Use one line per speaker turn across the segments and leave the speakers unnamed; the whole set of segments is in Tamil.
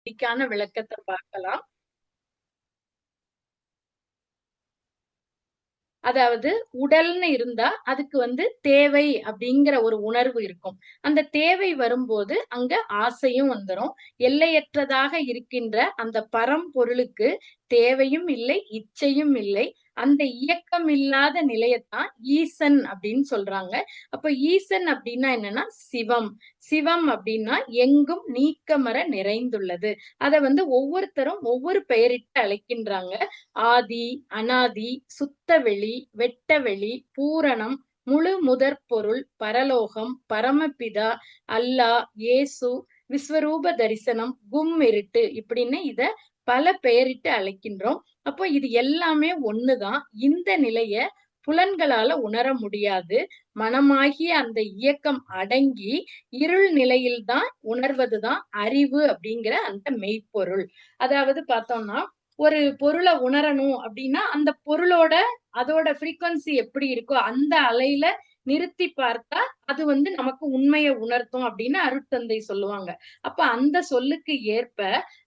இதுக்கான விளக்கத்தை பார்க்கலாம். அதாவது உடல்னு இருந்தா அதுக்கு தேவை அப்படிங்கிற ஒரு உணர்வு இருக்கும். அந்த தேவை வரும்போது அங்க ஆசையும் வந்துரும். எல்லையற்றதாக இருக்கின்ற அந்த பரம்பொருளுக்கு தேவையும் இல்லை, இச்சையும் இல்லை. அந்த இயக்கம் இல்லாத நிலையத்தான் ஈசன் அப்படின்னு சொல்றாங்க. அப்ப ஈசன் அப்படின்னா என்னன்னா சிவம். சிவம் அப்படின்னா எங்கும் நீக்கமற நிறைந்துள்ளது. அத ஒவ்வொருத்தரும் ஒவ்வொரு பெயரிட்டு அழைக்கின்றாங்க. ஆதி, அனாதி, சுத்தவெளி, வெட்டவெளி, பூரணம், முழு முதற் பொருள், பரலோகம், பரமபிதா, அல்லாஹ், இயேசு, விஸ்வரூப தரிசனம், கும் இருட்டு இப்படின்னு இத பல பெயரிட்டு அழைக்கின்றோம். அப்போ இது எல்லாமே ஒண்ணுதான். இந்த நிலைய புலன்களால உணர முடியாது. மனமாகிய அந்த இயக்கம் அடங்கி இருள் நிலையில்தான் உணர்வதுதான் அறிவு அப்படிங்கிற அந்த மெய்ப்பொருள். அதாவது பார்த்தோம்னா ஒரு பொருள உணரணும் அப்படின்னா, அந்த பொருளோட அதோட ஃப்ரீக்வன்சி எப்படி இருக்கோ, அந்த அலையில நிறுத்தி பார்த்தா, அது நமக்கு உண்மைய உணர்த்தும் அப்படின்னு அருட்தந்தை சொல்லுவாங்க. அப்ப அந்த சொல்லுக்கு ஏற்ப,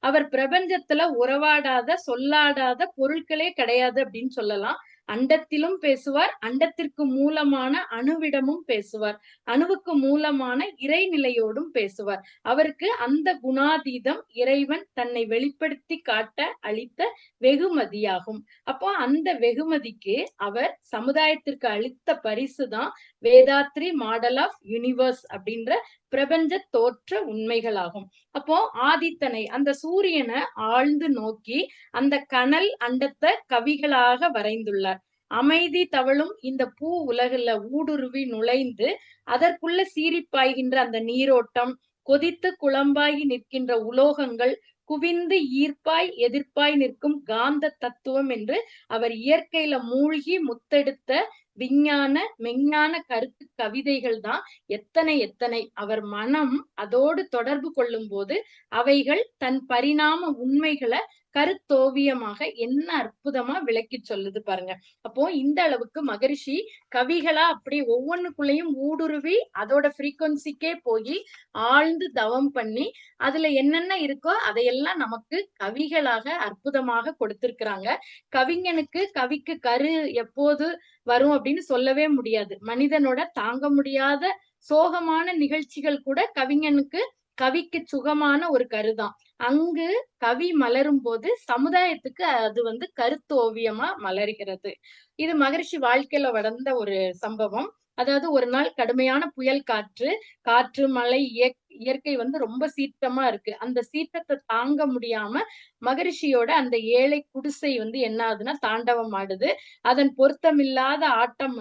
அவர் பிரபஞ்சத்துல உறவாடாத, சொல்லாடாத பொருட்களே கிடையாது அப்படின்னு சொல்லலாம். அண்டத்திலும் பேசுவார், அண்டத்திற்கு மூலமான அணுவிடமும் பேசுவார். அணுவுக்கு மூலமான இறைநிலையோடும் பேசுவார். அவருக்கு அந்த குணாதீதம் இறைவன் தன்னை வெளிப்படுத்தி காட்ட அளித்த வெகுமதியாகும். அப்போ அந்த வெகுமதிக்கு அவர் சமுதாயத்திற்கு அளித்த பரிசு தான் வேதாத்ரி மாடல் ஆஃப் யூனிவர்ஸ் அப்படின்ற பிரபஞ்ச தோற்ற உண்மைகளாகும். அப்போ ஆதித்தனை அந்த சூரியனை ஆழ்ந்து நோக்கி அந்த கனல் அண்டத்தை கவிகளாக வரைந்துள்ளார். அமைதி தவழும் இந்த பூ உலகுல ஊடுருவி நுழைந்து அதற்குள்ள சீறிப்பாய்கின்ற அந்த நீரோட்டம், கொதித்து குழம்பாகி நிற்கின்ற உலோகங்கள், குவிந்து ஈர்ப்பாய் எதிர்ப்பாய் நிற்கும் காந்த தத்துவம் என்று அவர் இயற்கையில மூழ்கி முத்தெடுத்த விஞ்ஞான மெஞ்ஞான கருத்து கவிதைகள் தான் எத்தனை எத்தனை. அவர் மனம் அதோடு தொடர்பு கொள்ளும் போது அவைகள் தன் பரிணாம உண்மைகளை கருத்தோவியமாக என்ன அற்புதமா விளக்கி சொல்லுது பாருங்க. அப்போ இந்த அளவுக்கு மகரிஷி கவிகளா அப்படி ஒவ்வொன்னுக்குள்ளேயும் ஊடுருவி அதோட ஃப்ரீக்வன்சிக்கே போய் ஆழ்ந்து தவம் பண்ணி அதுல என்னென்ன இருக்கோ அதையெல்லாம் நமக்கு கவிகளாக அற்புதமாக கொடுத்திருக்கிறாங்க. கவிஞனுக்கு கவிக்கு கரு எப்போது வரும் அப்படின்னு சொல்லவே முடியாது. மனிதனோட தாங்க முடியாத சோகமான நிகழ்ச்சிகள் கூட கவிக்கு சுகமான ஒரு கருதான். அங்கு கவி மலரும் போது சமுதாயத்துக்கு அது கருத்தோவியமா மலர்கிறது. இது மகரிஷி வாழ்க்கையில நடந்த ஒரு சம்பவம். அதாவது ஒரு நாள் கடுமையான புயல் காற்று, காற்று மழை இயற்கை ரொம்ப சீற்றமா இருக்கு. அந்த சீற்றத்தை தாங்க முடியாம மகரிஷியோட அந்த ஏழை குடிசை என்ன ஆகுதுன்னா தாண்டவம் ஆடுது. அதன் பொருத்தமில்லாத ஆட்டம்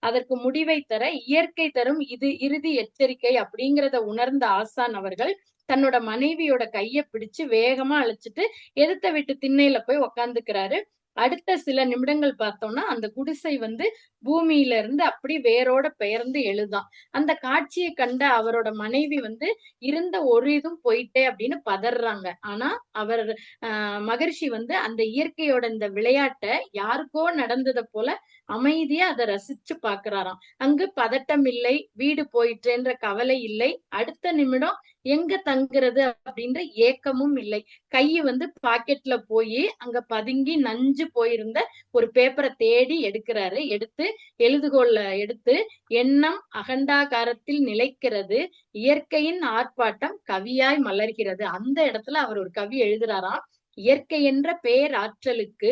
அதற்கு முடிவை தர இயற்கை தரும் இது இறுதி எச்சரிக்கை அப்படிங்கிறத உணர்ந்த ஆசான் அவர்கள் தன்னோட மனைவியோட கைய பிடிச்சு வேகமா அழைச்சிட்டு எதிர்த்த வீட்டு திண்ணையில போய் உக்காந்துக்கிறாரு. அடுத்த சில நிமிடங்கள் பார்த்தோம்னா அந்த குடிசை பூமியில இருந்து அப்படி வேரோட பெயர்ந்து எழுதாம். அந்த காட்சியை கண்ட அவரோட மனைவி இருந்த ஒரு இதுவும் போயிட்டே அப்படின்னு பதறாங்க. ஆனா அவர் மகரிஷி அந்த இயற்கையோட இந்த விளையாட்டை யாருக்கோ நடந்ததை போல அமைதியா அதை ரசிச்சு பாக்குறாராம். அங்கு பதட்டம் இல்லை, வீடு போயிற்றேன்ற கவலை இல்லை, அடுத்த நிமிடம் எங்க தங்குறது அப்படின்ற ஏக்கமும் இல்லை. கை பாக்கெட்ல போய் அங்க பதுங்கி நஞ்சு போயிருந்த ஒரு பேப்பரை தேடி எடுக்கிறாரு. எடுத்து எழுதுகோல்ல எடுத்து எண்ணம் அகண்டாகாரத்தில் நிலைக்கிறது, இயற்கையின் ஆர்ப்பாட்டம் கவியாய் மலர்கிறது. அந்த இடத்துல அவர் ஒரு கவி எழுதுறாராம். இயற்கை என்ற பேராற்றலுக்கு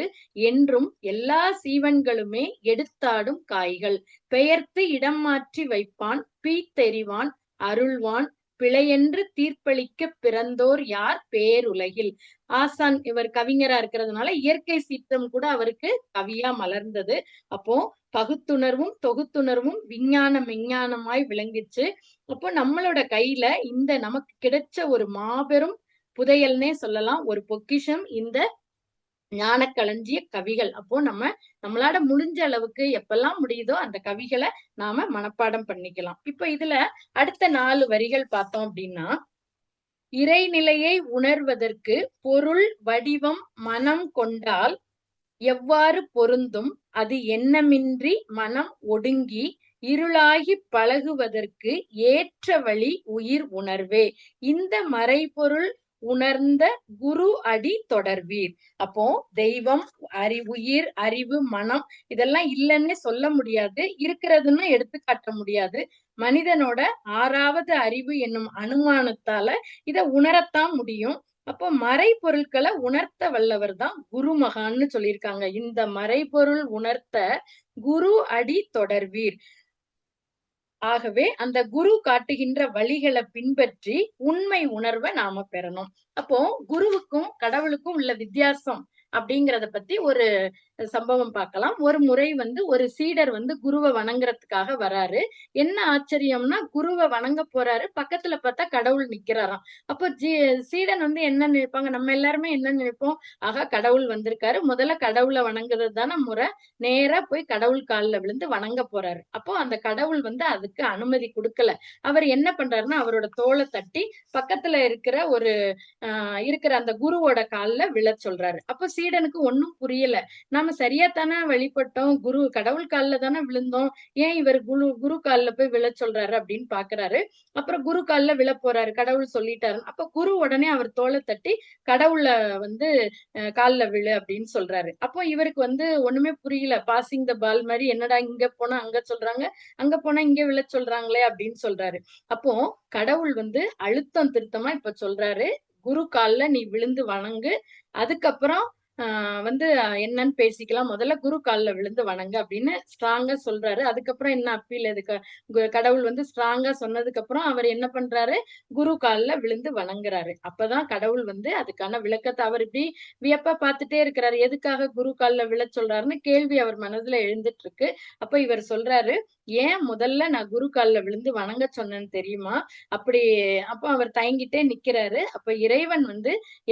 என்றும் எல்லா சீவன்களுமே எடுத்தாடும் காய்கள். பெயர்த்து இடம் மாற்றி வைப்பான், பீத்தெறிவான், அருள்வான், பிழையென்று தீர்ப்பளிக்க பிறந்தோர் யார் பேருலகில். ஆசான் இவர் கவிஞரா இருக்கிறதுனால இயற்கை சீற்றம் கூட அவருக்கு கவியா மலர்ந்தது. அப்போ பகுத்துணர்வும் தொகுத்துணர்வும் விஞ்ஞான மெஞ்ஞானமாய் விளங்கிச்சு. அப்போ நம்மளோட கையில இந்த நமக்கு கிடைச்ச ஒரு மாபெரும் புதையல்னே சொல்லலாம், ஒரு பொக்கிஷம் இந்த ஞானக்களஞ்சிய கவிகள். அப்போ நம்மளால முடிஞ்ச அளவுக்கு எப்பெல்லாம் முடியுதோ அந்த கவிகளை நாம மனப்பாடம் பண்ணிக்கலாம். இப்ப இதுல அடுத்த 4 வரிகள் பார்த்தோம் அப்படின்னா, இறைநிலையை உணர்வதற்கு பொருள் வடிவம் மனம் கொண்டால் எவ்வாறு பொருந்தும், அது எண்ணமின்றி மனம் ஒடுங்கி இருளாகி பழகுவதற்கு ஏற்ற வழி உயிர் உணர்வே. இந்த மறைபொருள் உணர்ந்த குரு அடி தொடர்வீர். அப்போ தெய்வம், உயிர், அறிவு, மனம் இதெல்லாம் இல்லைன்னு சொல்ல முடியாது, இருக்கிறதுன்னு எடுத்து காட்ட முடியாது. மனிதனோட 6வது அறிவு என்னும் அனுமானத்தால இத உணரத்தான் முடியும். அப்போ மறைபொருட்களை உணர்த்த வல்லவர் தான் குருமகான்னு சொல்லியிருக்காங்க. இந்த மறைபொருள் உணர்த்த குரு அடி தொடர்வீர். ஆகவே அந்த குரு காட்டுகின்ற வழிகளை பின்பற்றி உண்மை உணர்வை நாம பெறணும். அப்போ குருவுக்கும் கடவுளுக்கும் உள்ள வித்தியாசம் அப்படிங்கறத பத்தி ஒரு சம்பவம் பார்க்கலாம். ஒரு முறை ஒரு சீடர் குருவை வணங்குறதுக்காக வராரு. என்ன ஆச்சரியம்னா, குருவை வணங்க போறாரு, பக்கத்துல பார்த்தா கடவுள் நிக்கிறாராம். அப்போ சீடன் என்ன நினைப்பாங்க, நம்ம எல்லாருமே என்ன நினைப்போம், ஆகா கடவுள் வந்திருக்காரு, முதல்ல கடவுளை வணங்குறது தானே முறை, நேரா போய் கடவுள் காலில் விழுந்து வணங்க போறாரு. அப்போ அந்த கடவுள் அதுக்கு அனுமதி கொடுக்கல. அவர் என்ன பண்றாருன்னா, அவரோட தோளை தட்டி பக்கத்துல இருக்கிற அந்த குருவோட கால்ல விழ சொல்றாரு. அப்போ சீடனுக்கு ஒன்னும் புரியல. நாம சரியாத்தானே வழிபட்டோம், கடவுள் கால்ல தானே விழுந்தோம், ஏன் இவர் குரு கால்ல போய் விழ சொல்றாரு அப்படின்னு பாக்குறாரு. அப்புறம் குரு கால்ல விழ போறாரு, கடவுள் சொல்லிட்டாரு. அப்ப குரு உடனே அவர் தோலை தட்டி கடவுள கால்ல விழு அப்படின்னு சொல்றாரு. அப்போ இவருக்கு ஒண்ணுமே புரியல, பாசிங் த பால் மாதிரி, என்னடா இங்க போனா அங்க சொல்றாங்க, அங்க போனா இங்க விழ சொல்றாங்களே அப்படின்னு சொல்றாரு. அப்போ கடவுள் அழுத்தம் திருத்தமா இப்ப சொல்றாரு, குரு கால்ல நீ விழுந்து வணங்கு, அதுக்கப்புறம் என்னன்னு பேசிக்கலாம், முதல்ல குரு கால்ல விழுந்து வணங்க அப்படின்னு ஸ்ட்ராங்கா சொல்றாரு. அதுக்கப்புறம் என்ன அப்பீல், கடவுள் ஸ்ட்ராங்கா சொன்னதுக்கு அப்புறம் அவர் என்ன பண்றாரு, குரு கால்ல விழுந்து வணங்குறாரு. அப்பதான் கடவுள் அதுக்கான விளக்கத்தை அவர் இப்படி வியப்பா பார்த்துட்டே இருக்கிறாரு. எதுக்காக குரு கால்ல விழ சொல்றாருன்னு கேள்வி அவர் மனதுல எழுந்துட்டு இருக்கு. அப்ப இவர் சொல்றாரு, ஏன் முதல்ல நான் குரு கால்ல விழுந்து வணங்க சொன்னேன்னு தெரியுமா? அப்படி அப்ப அவர் தயங்கிட்டே நிக்கிறாரு. அப்ப இறைவன்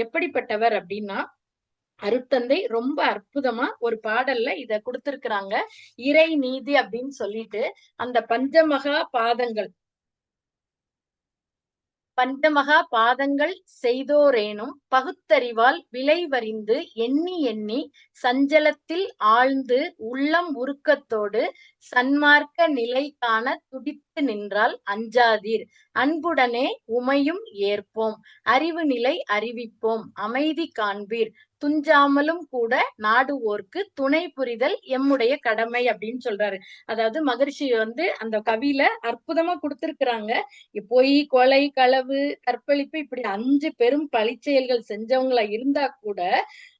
எப்படிப்பட்டவர் அப்படின்னா, அருட்தந்தை ரொம்ப அற்புதமா ஒரு பாடல்ல இத கொடுத்திருக்கிறாங்க. இறை நீதி அப்படின்னு சொல்லிட்டு, அந்த பஞ்சமகா பாதங்கள் செய்தோரேனும் பகுத்தறிவால் விளைவறிந்து எண்ணி எண்ணி சஞ்சலத்தில் ஆழ்ந்து உள்ளம் உருக்கத்தோடு சன்மார்க்க நிலை காண துடித்து நின்றால் அஞ்சாதீர், அன்புடனே உமையும் ஏற்போம், அறிவு நிலை அறிவிப்போம், அமைதி காண்பீர், துஞ்சாமலும் கூட நாடுவோர்க்கு துணை புரிதல் எம்முடைய கடமை அப்படின்னு சொல்றாரு. அதாவது மகரிஷி அந்த கவியில அற்புதமா கொடுத்திருக்கிறாங்க. பொய், கொலை, களவு, கற்பழிப்பு இப்படி 5 பெரும் பழிச்செயல்கள் செஞ்சவங்களா இருந்தா கூட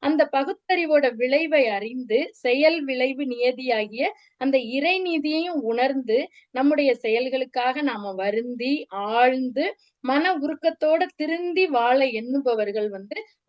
அந்த பகுத்தறிவோட விளைவை அறிந்து செயல் விளைவு நியதியாகிய அந்த இறை நீதியையும் உணர்ந்து நம்முடைய செயல்களுக்காக நாம வருந்தி ஆழ்ந்து மன உருக்கத்தோட திருந்தி வாழ எண்ணுபவர்கள்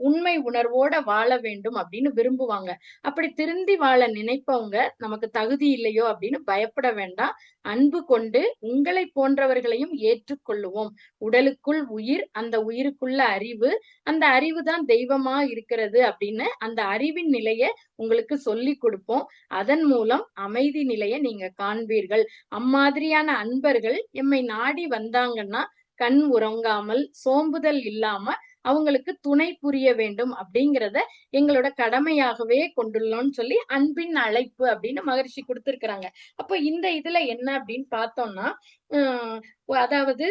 உண்மை உணர்வோட வாழ வேண்டும் அப்படின்னு விரும்புவாங்க. அப்படி திருந்தி வாழ நினைப்பவங்க நமக்கு தகுதி இல்லையோ அப்படின்னு பயப்பட வேண்டாம். அன்பு கொண்டு உங்களை போன்றவர்களையும் ஏற்றுக்கொள்ளுவோம். உடலுக்குள் உயிர், அந்த உயிருக்குள்ள அறிவு, அந்த அறிவு தான் தெய்வமா இருக்கிறது அப்படின்னு அந்த அறிவின் நிலைய உங்களுக்கு சொல்லி கொடுப்போம். அதன் மூலம் அமைதி நிலைய நீங்க காண்பீர்கள். அம்மாதிரியான அன்பர்கள் எம்மை நாடி வந்தாங்கன்னா கண் உறங்காமல் சோம்புதல் இல்லாம அவங்களுக்கு துணை புரிய வேண்டும் அப்படிங்கிறத எங்களோட கடமையாகவே கொண்டுள்ளோம்னு சொல்லி அன்பின் அழைப்பு அப்படின்னு மகரிஷி கொடுத்திருக்கிறாங்க. அப்போ இந்த இதுல என்ன அப்படின்னு பார்த்தோம்னா, அதாவது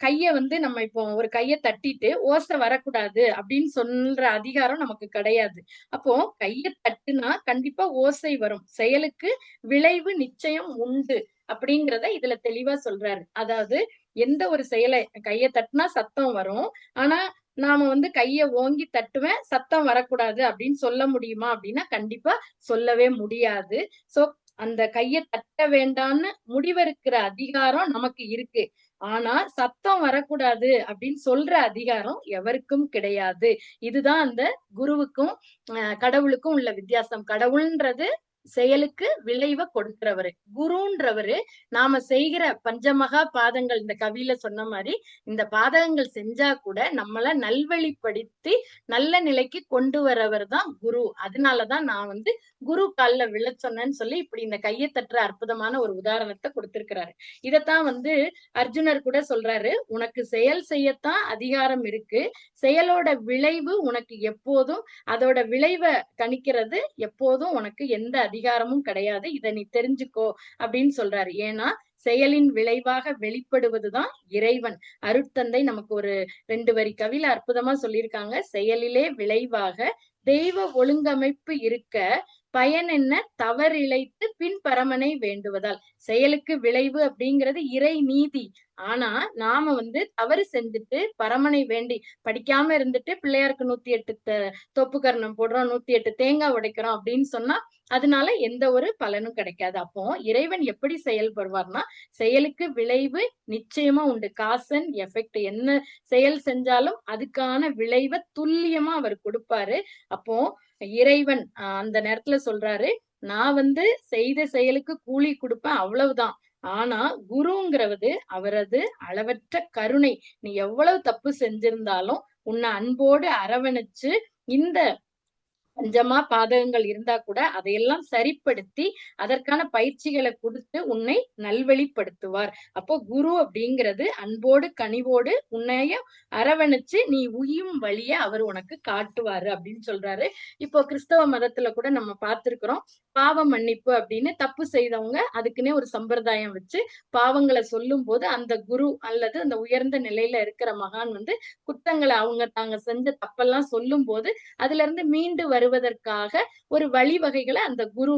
கைய நம்ம இப்போ ஒரு கைய தட்டிட்டு ஓசை வரக்கூடாது அப்படின்னு சொல்ற அதிகாரம் நமக்கு கிடையாது. அப்போ கைய தட்டுனா கண்டிப்பா ஓசை வரும், செயலுக்கு விளைவு நிச்சயம் உண்டு அப்படிங்கிறத இதுல தெளிவா சொல்றாரு. அதாவது எந்த ஒரு செயலை, கைய தட்டினா சத்தம் வரும், ஆனா நாம கைய ஓங்கி தட்டுவேன் சத்தம் வரக்கூடாது அப்படின்னு சொல்ல முடியுமா அப்படின்னா கண்டிப்பா சொல்லவே முடியாது. சோ அந்த கைய தட்ட வேண்டான்னு முடிவெடுக்கிற அதிகாரம் நமக்கு இருக்கு. ஆனா சத்தம் வரக்கூடாது அப்படின்னு சொல்ற அதிகாரம் எவருக்கும் கிடையாது. இதுதான் அந்த குருவுக்கும் கடவுளுக்கும் உள்ள வித்தியாசம். கடவுள்ன்றது செயலுக்கு விளைவை கொடுக்கிறவரு, குருன்றவரு நாம செய்கிற பஞ்சமகா பாதங்கள், இந்த கவியில சொன்ன மாதிரி இந்த பாதகங்கள் செஞ்சா கூட நம்மள நல்வழிப்படுத்தி நல்ல நிலைக்கு கொண்டு வரவர் தான் குரு. அதனாலதான் நான் குரு கால்ல விழ சொன்னேன்னு சொல்லி இப்படி இந்த கையை தட்டுற அற்புதமான ஒரு உதாரணத்தை கொடுத்திருக்கிறாரு. இதத்தான் அர்ஜுனர் கூட சொல்றாரு, உனக்கு செயல் செய்யத்தான் அதிகாரம் இருக்கு, செயலோட விளைவு உனக்கு எப்போதும், அதோட விளைவை கணிக்கிறது எப்போதும் உனக்கு எந்த அதிகாரமும் கிடையாது, இதை நீ தெரிஞ்சுக்கோ அப்படின்னு சொல்றாரு. ஏன்னா செயலின் விளைவாக வெளிப்படுவதுதான் இறைவன். அருட்தந்தை நமக்கு ஒரு 2 வரி கவியில அற்புதமா சொல்லியிருக்காங்க. செயலிலே விளைவாக தெய்வ ஒழுங்கமைப்பு இருக்க பயன் என்ன தவறிழைத்து பின் பரமனை வேண்டுவதால். செயலுக்கு விளைவு அப்படிங்கிறது இறை நீதி. ஆனா நாம தவறு செஞ்சுட்டு பரமனை வேண்டி படிக்காம இருந்துட்டு பிள்ளையாருக்கு 108 தொப்பு கரணம் போடுறோம், 108 தேங்காய் உடைக்கிறோம் அப்படின்னு சொன்னா அதனால எந்த ஒரு பலனும் கிடைக்காது. அப்போ இறைவன் எப்படி செயல்படுவார்னா, செயலுக்கு விளைவு நிச்சயமா உண்டு. Cause and effect. என்ன செயல் செஞ்சாலும் அதுக்கான விளைவை துல்லியமா அவர் கொடுப்பாரு. அப்போ இறைவன் அந்த நேரத்துல சொல்றாரு, நான் செய்த செயலுக்கு கூலி கொடுப்பேன், அவ்வளவுதான். ஆனா குருங்கிறது அவரது அளவற்ற கருணை. நீ எவ்வளவு தப்பு செஞ்சிருந்தாலும் உன்னை அன்போடு அரவணைச்சு, இந்த பஞ்சமா பாதகங்கள் இருந்தா கூட அதையெல்லாம் சரிப்படுத்தி அதற்கான பயிற்சிகளை கொடுத்து உன்னை நல்வழிப்படுத்துவார். அப்போ குரு அப்படிங்கிறது அன்போடு கனிவோடு உன்னைய அரவணைச்சு நீ உயும் வழிய அவர் உனக்கு காட்டுவாரு அப்படின்னு சொல்றாரு. இப்போ கிறிஸ்தவ மதத்துல கூட நம்ம பார்த்திருக்கிறோம், பாவ மன்னிப்பு அப்படின்னு தப்பு செய்தவங்க அதுக்குன்னே ஒரு சம்பிரதாயம் வச்சு பாவங்களை சொல்லும் போது அந்த குரு அல்லது அந்த உயர்ந்த நிலையில இருக்கிற மகான் குற்றங்களை அவங்க தாங்க செஞ்ச தப்பெல்லாம் சொல்லும் போது அதுல இருந்து மீண்டு வருவதற்காக ஒரு வழிவகைகளை அந்த குரு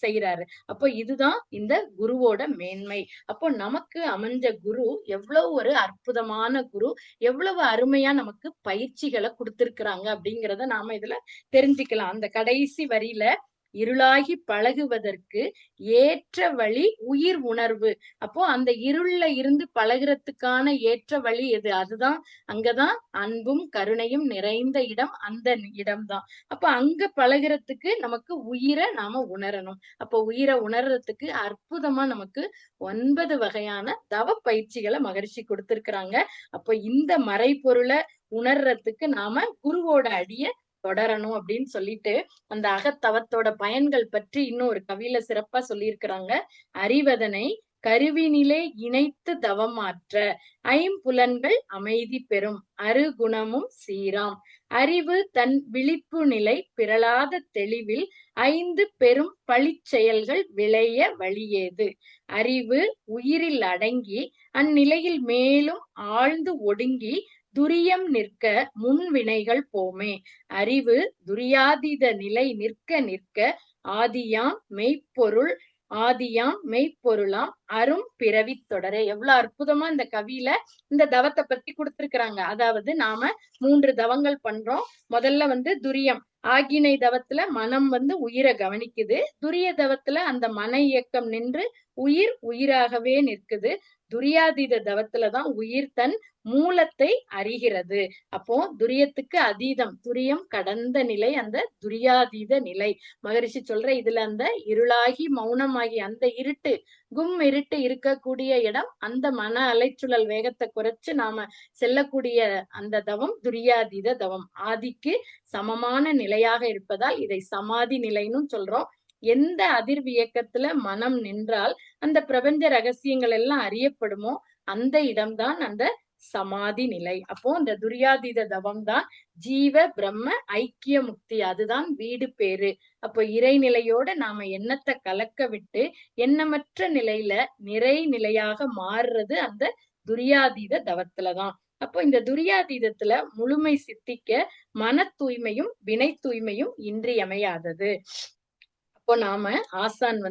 செய்யறாரு. அப்போ இதுதான் இந்த குருவோட மேன்மை. அப்போ நமக்கு அமைஞ்ச குரு எவ்வளவு ஒரு அற்புதமான குரு, எவ்வளவு அருமையா நமக்கு பயிற்சிகளை கொடுத்திருக்கிறாங்க அப்படிங்கிறத நாம இதுல தெரிஞ்சுக்கலாம். அந்த கடைசி வரியில இருளாகி பழகுவதற்கு ஏற்ற வழி உயிர் உணர்வு. அப்போ அந்த இருள்ல இருந்து பழகுறதுக்கான ஏற்ற வழி எது? அதுதான், அங்கதான் அன்பும் கருணையும் நிறைந்த இடம், அந்த இடம்தான். அப்ப அங்க பழகுறதுக்கு நமக்கு உயிரை நாம உணரணும். அப்போ உயிரை உணர்றதுக்கு அற்புதமா நமக்கு 9 வகையான தவ பயிற்சிகளை மகரிஷி கொடுத்திருக்கிறாங்க. அப்போ இந்த மறைபொருளை உணர்றதுக்கு நாம குருவோட அடிய தொடரணும் அப்படின்னு சொல்லிட்டு அந்த அகத்தவத்தோட பயன்கள் பற்றி இன்னும் ஒரு கவியில சிறப்பா சொல்லியிருக்கிறாங்க. அறிவதனை கருவினிலே இணைத்து தவமாற்ற ஐம்புலன்கள் அமைதி பெறும் அருகுணமும் சீராம் அறிவு தன் விழிப்பு நிலை பிறளாத தெளிவில் 5 பெரும் பழிச்செயல்கள் விளைய வழியேது. அறிவு உயிரில் அடங்கி அந்நிலையில் மேலும் ஆழ்ந்து ஒடுங்கி துரியம் நிற்க முன்வினைகள் போமே. அறிவு துரியாதீத நிலை நிற்க நிற்க ஆதியாம் மெய்ப்பொருள் ஆதியாம் மெய்ப்பொருளாம் அரும் பிறவி தொடரே. எவ்வளவு அற்புதமா இந்த கவியில இந்த தவத்தை பத்தி கொடுத்திருக்கிறாங்க. அதாவது நாம 3 தவங்கள் பண்றோம். முதல்ல துரியம் ஆகினை தவத்துல மனம் உயிரை கவனிக்குது. துரிய தவத்துல அந்த மன இயக்கம் நின்று உயிர் உயிராகவே நிற்குது. துரியாதீத தவத்துலதான் உயிர் தன் மூலத்தை அறிகிறது. அப்போ துரியத்துக்கு அதீதம், துரியம் கடந்த நிலை அந்த துரியாதீத நிலை. மகரிஷி சொல்ற இதுல அந்த இருளாகி மௌனமாகி அந்த இருட்டு இருட்டு இருக்கக்கூடிய இடம், அந்த மன அலைச்சுழல் வேகத்தை குறைச்சு நாம செல்லக்கூடிய அந்த தவம் துரியாதீத தவம். ஆதிக்கு சமமான நிலையாக இருப்பதால் இதை சமாதி நிலைன்னு சொல்றோம். எந்த அதிர்வு இயக்கத்துல மனம் நின்றால் அந்த பிரபஞ்ச ரகசியங்கள் எல்லாம் அறியப்படுமோ அந்த இடம்தான் அந்த சமாதி நிலை. அப்போ இந்த துரியாதீத தவம் தான் ஜீவ பிரம்ம ஐக்கிய முக்தி, அதுதான் வீடு பேரு. அப்போ இறைநிலையோட நாம எண்ணத்தை கலக்க விட்டு எண்ணமற்ற நிலையில நிறை நிலையாக மாறுறது அந்த துரியாதீத தவத்துலதான். அப்போ இந்த துரியாதீதத்துல முழுமை சித்திக்க மன தூய்மையும் வினை தூய்மையும் இன்றியமையாதது. அப்போ நாம ஆசான்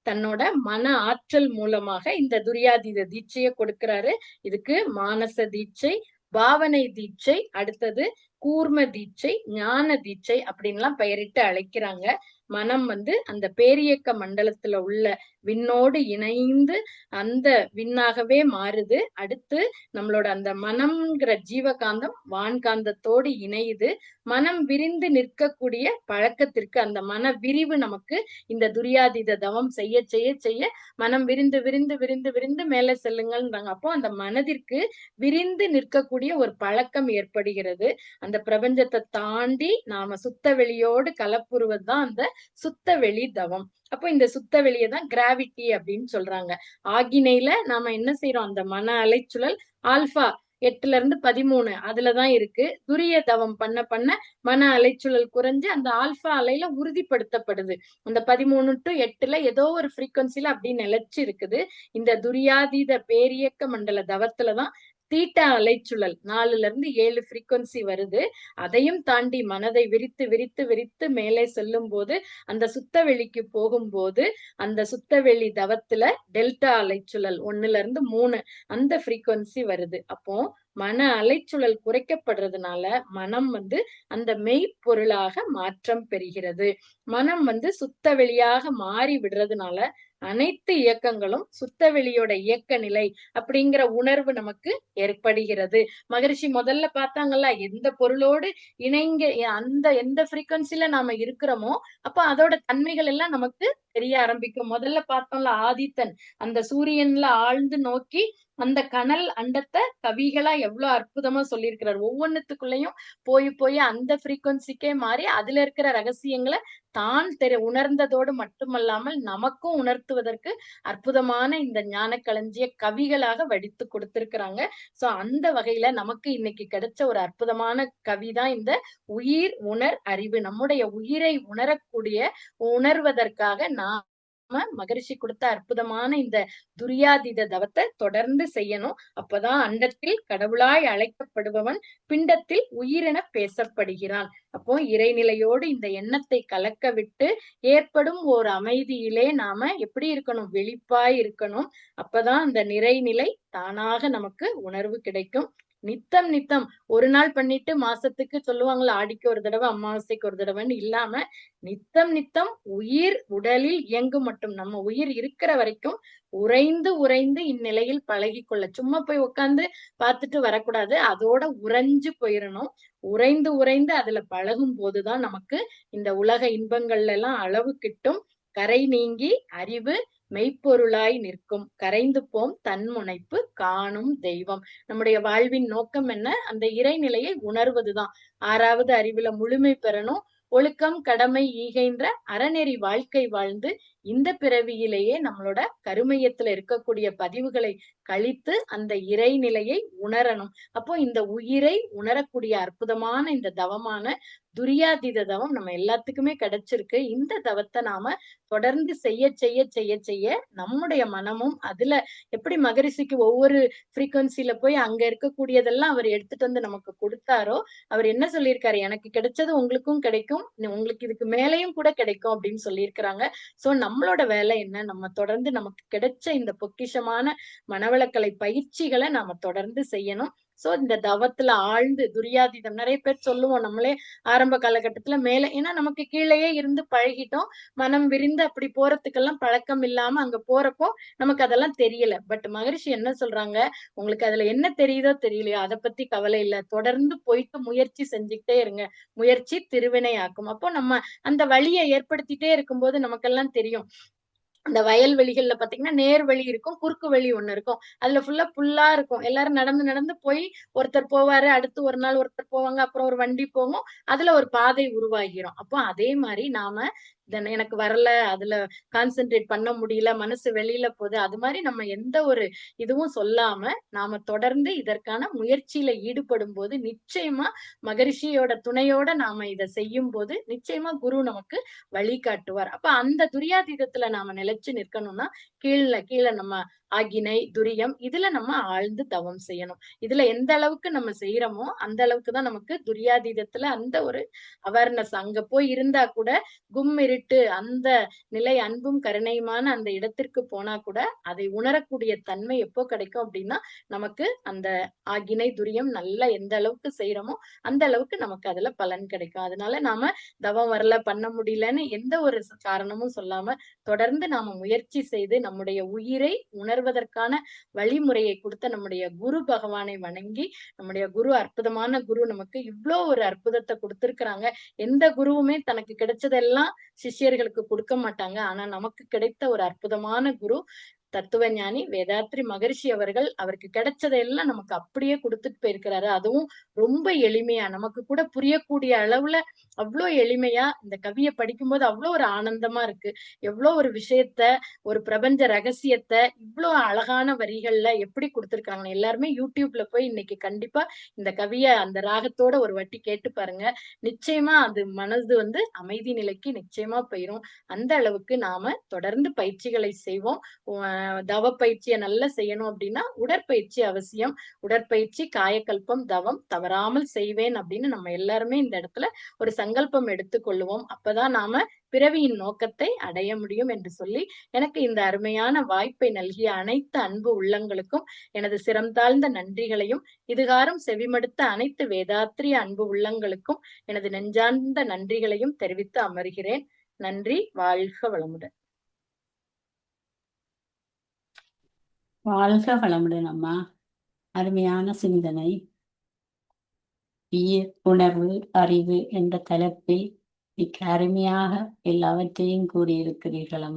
தன்னோட மன ஆற்றல் மூலமாக இந்த துரியாதீத தீட்சையை கொடுக்கிறாரு. இதுக்கு மானச தீட்சை, பாவனை தீட்சை, அடுத்தது கூர்ம தீட்சை, ஞான தீட்சை அப்படின்லாம் பெயரிட்டு அழைக்கிறாங்க. மனம் அந்த பேரியக்க மண்டலத்துல உள்ள விண்ணோடு இணைந்து அந்த விண்ணாகவே மாறுது. அடுத்து நம்மளோட அந்த மனம்ங்கிற ஜீவகாந்தம் வான்காந்தத்தோடு இணையுது. மனம் விரிந்து நிற்கக்கூடிய பழக்கத்திற்கு அந்த மன விரிவு நமக்கு இந்த துரியாதீத தவம் செய்ய செய்ய செய்ய மனம் விரிந்து விரிந்து விரிந்து விரிந்து மேலே செல்லுங்கள்ன்றாங்க. அப்போ அந்த மனதிற்கு விரிந்து நிற்கக்கூடிய ஒரு பழக்கம் ஏற்படுகிறது. அந்த பிரபஞ்சத்தை தாண்டி நாம சுத்த வெளியோடு கலப்புறுவதுதான் அந்த சுத்த வெளி தவம். அப்போ இந்த சுத்த வெளியை தான் கிராவிட்டி அப்படின்னு சொல்றாங்க. ஆகினையில நாம என்ன செய்யறோம், அந்த மன அலைச்சுழல் ஆல்பா 8 ல இருந்து 13 அதுலதான் இருக்கு. துரிய தவம் பண்ண பண்ண மன அலைச்சூழல் குறைஞ்சு அந்த ஆல்பா அலையில உறுதிப்படுத்தப்படுது. அந்த 13 to 8 ஏதோ ஒரு ஃப்ரீக்வன்சில அப்படி நிலைச்சு இருக்குது. இந்த துரியாதீத பேரியக்க மண்டல தவத்துலதான் தீட்டா அலைச்சுழல் 4 ல இருந்து 7 ஃப்ரீக்வன்சி வருது. அதையும் தாண்டி மனதை விரித்து விரித்து விரித்து மேலே செல்லும் போது அந்த சுத்தவெளிக்கு போகும்போது அந்த சுத்தவெளி தவத்துல டெல்டா அலைச்சுழல் 1 ல இருந்து 3 அந்த ஃப்ரீக்வன்சி வருது. அப்போ மன அலைச்சுழல் குறைக்கப்படுறதுனால மனம் அந்த மெய்ப்பொருளாக மாற்றம் பெறுகிறது. மனம் சுத்த வெளியாக மாறி விடுறதுனால அனைத்து இயக்கங்களும் சுத்த வெளியோட இயக்க நிலை அப்படிங்கிற உணர்வு நமக்கு ஏற்படுகிறது. மகரிஷி முதல்ல பார்த்தாங்கல்ல, எந்த பொருளோடு இணைங்க அந்த எந்த ஃப்ரீக்வன்சில நாம இருக்கிறோமோ அப்ப அதோட தன்மைகள் எல்லாம் நமக்கு தெரிய ஆரம்பிக்கும். முதல்ல பார்த்தோம்ல ஆதித்தன் அந்த சூரியன்ல ஆழ்ந்து நோக்கி அந்த கனல் அண்டத்தை கவிகளா எவ்வளவு அற்புதமா சொல்லியிருக்கிறார். ஒவ்வொன்னுத்துக்குள்ளயும் போய் போய் அந்த ஃப்ரீக்வன்சிக்கே மாறி அதுல இருக்கிற ரகசியங்களை தான் உணர்ந்ததோடு மட்டுமல்லாமல் நமக்கும் உணர்த்துவதற்கு அற்புதமான இந்த ஞான களஞ்சிய கவிகளாக வடித்து கொடுத்திருக்கிறாங்க. சோ அந்த வகையில நமக்கு இன்னைக்கு கிடைச்ச ஒரு அற்புதமான கவிதான் இந்த உயிர் உணர் அறிவு. நம்முடைய உயிரை உணர்வதற்காக நாம மகரிஷி கொடுத்த அற்புதமான இந்த துரியாதீத தவத்தை தொடர்ந்து செய்யணும். அப்பதான் அண்டத்தில் கடவுளாய் அழைக்கப்படுபவன் பிண்டத்தில் உயிரென பேசப்படுகிறான். அப்போ இறைநிலையோடு இந்த எண்ணத்தை கலக்க விட்டு ஏற்படும் ஒரு அமைதியிலே நாம எப்படி இருக்கணும்? வெளிப்பாய் இருக்கணும். அப்பதான் அந்த நிறைநிலை தானாக நமக்கு உணர்வு கிடைக்கும். நித்தம் நித்தம் ஒரு நாள் பண்ணிட்டு மாசத்துக்கு சொல்லுவாங்களா, ஆடிக்கு ஒரு தடவை அமாவாசைக்கு ஒரு தடவைன்னு இல்லாம நித்தம் நித்தம் உயிர் உடலில் இயங்கும் மட்டும் நம்ம உயிர் இருக்கிற வரைக்கும் உறைந்து உறைந்து இந்நிலையில் பழகி கொள்ள. சும்மா போய் உட்கார்ந்து பார்த்துட்டு வரக்கூடாது, அதோட உறைஞ்சு போயிடணும். உறைந்து உறைந்து அதுல பழகும் போதுதான் நமக்கு இந்த உலக இன்பங்கள்ல எல்லாம் அளவு கிட்டும். கரை நீங்கி அறிவு மெய்ப்பொருளாய் நிற்கும். கரைந்து போம் தன்முனைப்பு காணும் தெய்வம். நம்முடைய வாழ்வின் நோக்கம் என்ன? அந்த இறைநிலையை உணர்வதுதான். 6வது அறிவுல முழுமை பெறணும். ஒழுக்கம் கடமை ஈகைன்ற அறநெறி வாழ்க்கை வாழ்ந்து இந்த பிறவியிலேயே நம்மளோட கருமையத்துல இருக்கக்கூடிய பதிவுகளை கழித்து அந்த இறைநிலையை உணரணும். அப்போ இந்த உயிரை உணரக்கூடிய அற்புதமான இந்த தவமான துரியாதீத தவம் நம்ம எல்லாத்துக்குமே கிடைச்சிருக்கு. இந்த தவத்தை நாம தொடர்ந்து செய்ய செய்ய செய்ய செய்ய நம்முடைய மனமும் அதுல எப்படி மகரிஷிக்கு ஒவ்வொரு ஃப்ரீக்வன்சில போய் அங்க இருக்கக்கூடியதெல்லாம் அவர் எடுத்துட்டு வந்து நமக்கு கொடுத்தாரோ, அவர் என்ன சொல்லியிருக்காரு? எனக்கு கிடைச்சது உங்களுக்கும் கிடைக்கும், உங்களுக்கு இதுக்கு மேலையும் கூட கிடைக்கும் அப்படின்னு சொல்லியிருக்கிறாங்க. சோ நம்மளோட வேலை என்ன? நம்ம தொடர்ந்து நமக்கு கிடைச்ச இந்த பொக்கிஷமான மனவளக்கலை பயிற்சிகளை நாம தொடர்ந்து செய்யணும். சோ இந்த தவத்துல ஆழ்ந்து துரியாதீதம் நிறைய பேர் சொல்லுவோம் நம்மளே ஆரம்ப காலகட்டத்துல மேல, ஏன்னா நமக்கு கீழேயே இருந்து பழகிட்டோம். மனம் விரிந்து அப்படி போறதுக்கெல்லாம் பழக்கம் இல்லாம அங்க போறப்போ நமக்கு அதெல்லாம் தெரியல. பட் மகரிஷி என்ன சொல்றாங்க? உங்களுக்கு அதுல என்ன தெரியுதோ தெரியலையோ அதை பத்தி கவலை இல்ல, தொடர்ந்து போயிட்டு முயற்சி செஞ்சுக்கிட்டே இருங்க. முயற்சி திருவினை ஆக்கும். அப்போ நம்ம அந்த வழியை ஏற்படுத்திட்டே இருக்கும்போது நமக்கெல்லாம் தெரியும். அந்த வயல்வெளிகள்ல பாத்தீங்கன்னா நேர் வழி இருக்கும், குறுக்கு வழி ஒண்ணு இருக்கும். அதுல ஃபுல்லா புல்லா இருக்கும். எல்லாரும் நடந்து நடந்து போய் ஒருத்தர் போவாரு, அடுத்து ஒரு நாள் ஒருத்தர் போவாங்க, அப்புறம் ஒரு வண்டி போகும், அதுல ஒரு பாதை உருவாகிரும். அப்போ அதே மாதிரி நாம எனக்கு வரல, அதுல கான்சென்ட்ரேட் பண்ண முடியல, மனசு வெளியில போகுது, அது மாதிரி நம்ம எந்த ஒரு இதுவும் சொல்லாம நாம தொடர்ந்து இதற்கான முயற்சியில ஈடுபடும் போது நிச்சயமா மகரிஷியோட துணையோட நாம இதை செய்யும் போது நிச்சயமா குரு நமக்கு வழிகாட்டுவார். அப்ப அந்த துரியாதீதத்துல நாம நிலைச்சு நிற்கணும்னா கீழே நம்ம ஆகினை துரியம் இதுல நம்ம ஆழ்ந்து தவம் செய்யணும். இதுல எந்த அளவுக்கு நம்ம செய்யறோமோ அந்த அளவுக்கு தான் நமக்கு துரியாதீதத்துல அந்த ஒரு அவேர்னஸ், அங்க போய் இருந்தா கூட கும் இருட்டு அந்த நிலை அன்பும் கருணையுமான அந்த இடத்திற்கு போனா கூட அதை உணரக்கூடிய தன்மை எப்போ கிடைக்கும் அப்படின்னா நமக்கு அந்த ஆகினை துரியம் நல்லா எந்த அளவுக்கு செய்யறோமோ அந்த அளவுக்கு நமக்கு அதுல பலன் கிடைக்கும். அதனால நாம தவம் வரல, பண்ண முடியலன்னு எந்த ஒரு காரணமும் சொல்லாம தொடர்ந்து நாம முயற்சி செய்து நம்முடைய உயிரை உணர்வதற்கான வழிமுறையை கொடுத்த நம்முடைய குரு பகவானை வணங்கி, நம்முடைய குரு அற்புதமான குரு நமக்கு இவ்வளோ ஒரு அற்புதத்தை கொடுத்திருக்கிறாங்க. எந்த குருவுமே தனக்கு கிடைச்சதெல்லாம் சிஷ்யர்களுக்கு கொடுக்க மாட்டாங்க. ஆனா நமக்கு கிடைத்த ஒரு அற்புதமான குரு தத்துவ ஞானி வேதாத்ரி மகரிஷி அவர்கள் அவருக்கு கிடைச்சதையெல்லாம் நமக்கு அப்படியே கொடுத்துட்டு போயிருக்கிறாரு. அதுவும் ரொம்ப எளிமையா, நமக்கு கூட புரியக்கூடிய அளவுல அவ்வளோ எளிமையா இந்த கவிய படிக்கும்போது அவ்வளோ ஒரு ஆனந்தமா இருக்கு. எவ்வளோ ஒரு விஷயத்த, ஒரு பிரபஞ்ச ரகசியத்த இவ்வளோ அழகான வரிகள்ல எப்படி குடுத்திருக்காங்க. எல்லாருமே யூடியூப்ல போய் இன்னைக்கு கண்டிப்பா இந்த கவிய அந்த ராகத்தோட ஒரு வாட்டி கேட்டு பாருங்க. நிச்சயமா அது மனது வந்து அமைதி நிலைக்கு நிச்சயமா போயிரும். அந்த அளவுக்கு நாம தொடர்ந்து பயிற்சிகளை செய்வோம். தவ பயிற்சிய நல்லா செய்யணும் அப்படின்னா, உடற்பயிற்சி அவசியம். உடற்பயிற்சி, காயகல்பம், தவம் தவறாமல் செய்வேன் அப்படின்னு நம்ம எல்லாருமே இந்த இடத்துல ஒரு சங்கல்பம் எடுத்துக்கொள்ளுவோம். அப்பதான் நாம பிறவியின் நோக்கத்தை அடைய முடியும் என்று சொல்லி, எனக்கு இந்த அருமையான வாய்ப்பை நல்கிய அனைத்து அன்பு உள்ளங்களுக்கும் எனது சிரம் தாழ்ந்த நன்றிகளையும், இதுகாறும் செவிமடுத்த அனைத்து வேதாத்ரி அன்பு உள்ளங்களுக்கும் எனது நெஞ்சார்ந்த நன்றிகளையும் தெரிவித்து அமர்கிறேன். நன்றி. வாழ்க வளமுடன்.
வாழ்க வளமுடன் அம்மா. அருமையான சிந்தனை. உயிர், உணர்வு, அறிவு என்ற தலைப்பில் மிக அருமையாக எல்லாவற்றையும் கூறியிருக்கிறீர்கள் அம்மா.